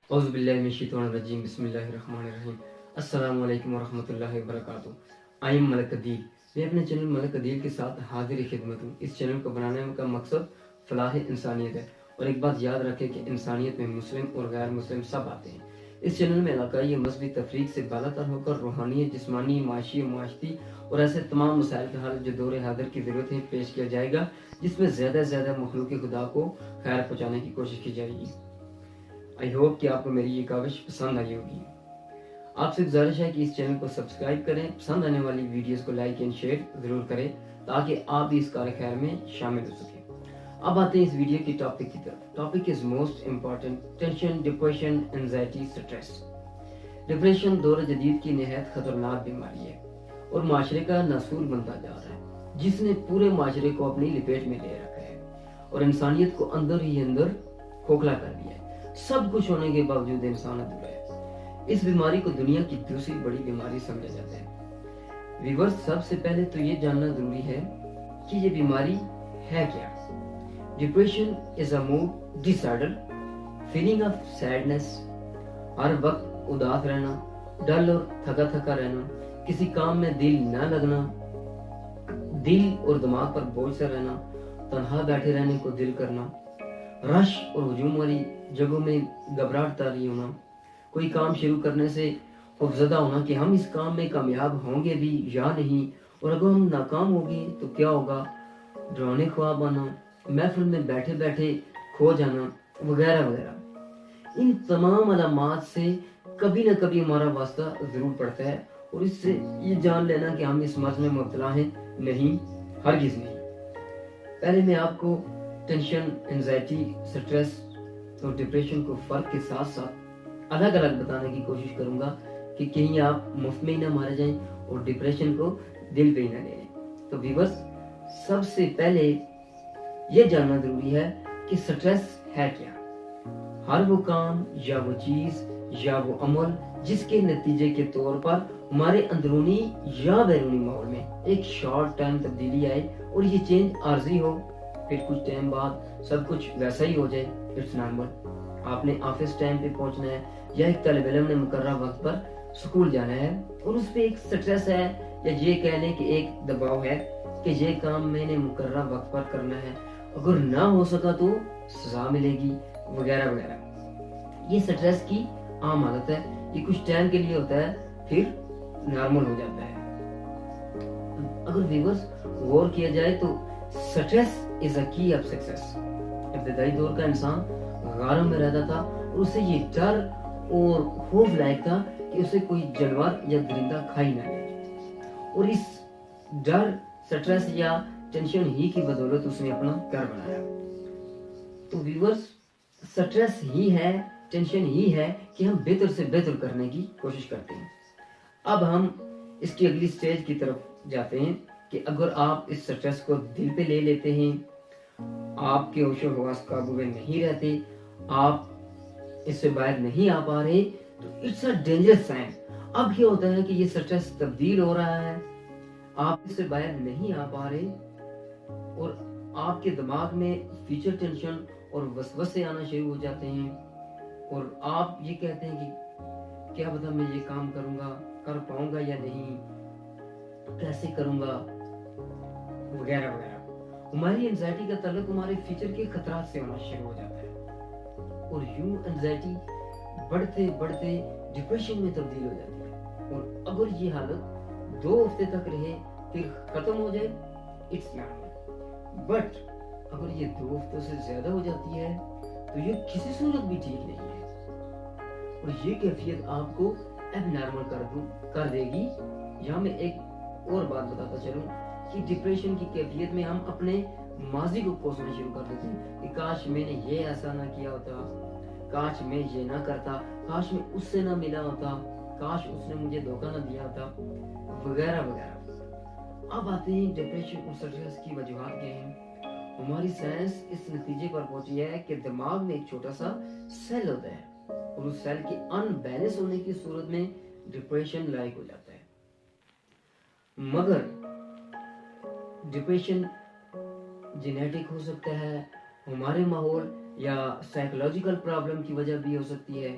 اعوذ باللہ من الشیطان الرجیم بسم اللہ الرحمن الرحیم السلام علیکم ورحمۃ اللہ وبرکاتہ. آئی ایم ملک عدیل. میں اپنے چینل ملک عدیل کے ساتھ حاضر خدمت ہوں. اس چینل کو بنانے کا مقصد فلاح انسانیت ہے. اور ایک بات یاد رکھیں کہ انسانیت میں مسلم اور غیر مسلم سب آتے ہیں. اس چینل میں علاقائی اور مذہبی تفریق سے بالا تر ہو کر روحانی، جسمانی، معاشی، معاشرتی اور ایسے تمام مسائل کا حل جو دور حاضر کی ضرورت ہے پیش کیا جائے گا، جس میں زیادہ سے زیادہ مخلوق خدا کو خیر پہنچانے کی کوشش کی جائے گی. آئی ہوپ کہ آپ کو میری یہ کاوش پسند آئی ہوگی. آپ سے گزارش ہے کہ اس چینل کو سبسکرائب کریں، پسند آنے والی ویڈیوز کو لائک اینڈ شیئر ضرور کریں تاکہ آپ بھی اس کار خیر میں شامل ہو سکیں. اب آتے ہیں اس ویڈیو کی ٹاپک کی طرف. Topic is most important: tension, depression, anxiety, stress. Depression دور جدید کی نہایت خطرناک بیماری ہے اور معاشرے کا ناسور بنتا جا رہا ہے، جس نے پورے معاشرے کو اپنی لپیٹ میں لے رکھا ہے اور انسانیت کو اندر ہی اندر کھوکھلا کر دیا ہے. سب کچھ ہونے کے باوجود انسان ادھورا ہے. اس بیماری کو دنیا کی دوسری بڑی بیماری سمجھا جاتا ہے. ویورز، سب سے پہلے تو یہ جاننا ضروری ہے کہ یہ بیماری ہے کیا. Depression is a mood disorder, feeling of sadness, ہر وقت اداس رہنا، ڈل اور تھکا تھکا رہنا، کسی کام میں دل نہ لگنا، دل اور دماغ پر بوجھ سا رہنا، تنہا بیٹھے رہنے کو دل کرنا، رش اور ہجوم والی جگہوں میں گھبراہٹ طاری ہونا، کوئی کام شروع کرنے سے خوفزدہ ہونا کہ ہم اس کام میں کامیاب ہوں گے بھی یا نہیں، اور اگر ہم ناکام ہو گئے تو کیا ہوگا، ڈرانے خواب آنا، محفل میں بیٹھے بیٹھے کھو جانا، وغیرہ وغیرہ. ان تمام علامات سے کبھی نہ کبھی ہمارا واسطہ ضرور پڑتا ہے، اور اس سے یہ جان لینا کہ ہم اس مرض میں مبتلا ہیں، نہیں، ہرگز نہیں. پہلے میں آپ کو ٹینشن، انزائٹی، سٹریس اور ڈپریشن کو فرق کے ساتھ ساتھ الگ الگ بتانے کی کوشش کروں گا کہ کہیں آپ مفت میں ہی نہ مارے جائیں اور ڈپریشن کو دل پہ ہی نہ لے لیں. تو ویورز، سب سے پہلے یہ جاننا ضروری ہے کہ سٹریس ہے کیا. ہر وہ کام یا وہ چیز یا وہ عمل جس کے نتیجے کے طور پر ہمارے اندرونی یا بیرونی ماحول میں ایک شارٹ ٹائم تبدیلی آئے اور یہ چینج عارضی ہو، پھر کچھ ٹائم بعد سب کچھ ویسا ہی ہو جائے، اٹس نارمل. آپ نے آفس ٹائم پہ پہنچنا ہے یا ایک طالب علم نے مقررہ وقت پر سکول جانا ہے اور اس پہ ایک سٹریس ہے، یا یہ کہہ لیں کہ ایک دباؤ ہے کہ یہ کام میں نے مقررہ وقت پر کرنا ہے، اگر نہ ہو سکا تو سزا ملے گی، وغیرہ وغیرہ. یہ سٹریس کی عام حالت ہے. یہ کچھ ٹائم کے لیے ہوتا ہے، پھر نارمل ہو جاتا ہے. اگر ویورز غور کیا جائے تو سٹریس از اے کی آف سکسیس. ابتدائی دور کا انسان غاروں میں رہتا تھا اور اسے یہ ڈر اور خوف لائق تھا کہ اسے کوئی جانور یا درندہ کھائی نہ لے، اور اس ڈر، سٹریس یا ٹینشن ہی کی بدولت اس نے اپنا گھر بنایا. تو ویورز، سٹریس ہی ہے، ٹینشن ہی ہے کہ ہم بہتر سے بہتر کرنے کی کوشش کرتے ہیں. اب ہم اس کی اگلی سٹیج کی طرف جاتے ہیں کہ اگر آپ اس سٹریس کو دل پہ لے لیتے ہیں، آپ کے ہوش و حواس قابو میں نہیں رہتے، آپ اس سے باہر نہیں آ پا رہے، تو اٹس اے ڈینجرس سائن. اب کیا ہوتا ہے کہ یہ سٹریس تبدیل ہو رہا ہے، آپ اس سے باہر نہیں آ پا رہے اور آپ کے دماغ میں فیوچر ٹینشن اور وسوسے آنا شروع ہو جاتے ہیں، اور آپ یہ کہتے ہیں کہ کیا پتا میں یہ کام کروں گا، کر پاؤں گا یا نہیں، کیسے کروں گا، وغیرہ وغیرہ. ہماری انزائٹی کا تعلق ہمارے فیوچر کے خطرات سے ہونا شروع ہو جاتا ہے، اور یوں انزائٹی بڑھتے بڑھتے ڈپریشن میں تبدیل ہو جاتی ہے. اور اگر یہ حالت 2 ہفتے تک رہے پھر ختم ہو جائے، اٹس نارمل. بٹ اگر یہ 2 ہفتوں سے زیادہ ہو جاتی ہے تو یہ کسی صورت بھی ٹھیک نہیں ہے، اور یہ کیفیت آپ کو اب نارمل کر دے گی. یہاں میں ایک اور بات بتاتا چلوں کہ ڈپریشن کی کیفیت میں ہم اپنے ماضی کو کوسنا شروع کر دیتے ہیں کہ کاش میں نے یہ ایسا نہ کیا ہوتا، کاش میں یہ نہ کرتا، کاش میں اس سے نہ ملا ہوتا، کاش اس نے مجھے دھوکہ نہ دیا ہوتا، وغیرہ وغیرہ. اب آتے ہیں ڈپریشن اور سٹریس کی وجوہات کیا ہیں. ہماری سائنس اس نتیجے پر پہنچی ہے کہ دماغ میں ایک چھوٹا سا سیل ہوتا ہے اور اس سیل کے ان بیلنس ہونے کی صورت میں ڈپریشن لائق ہو جاتا ہے. مگر ڈپریشن جینیٹک ہو سکتا ہے، ہمارے ماحول یا سائیکولوجیکل پرابلم کی وجہ بھی ہو سکتی ہے.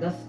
10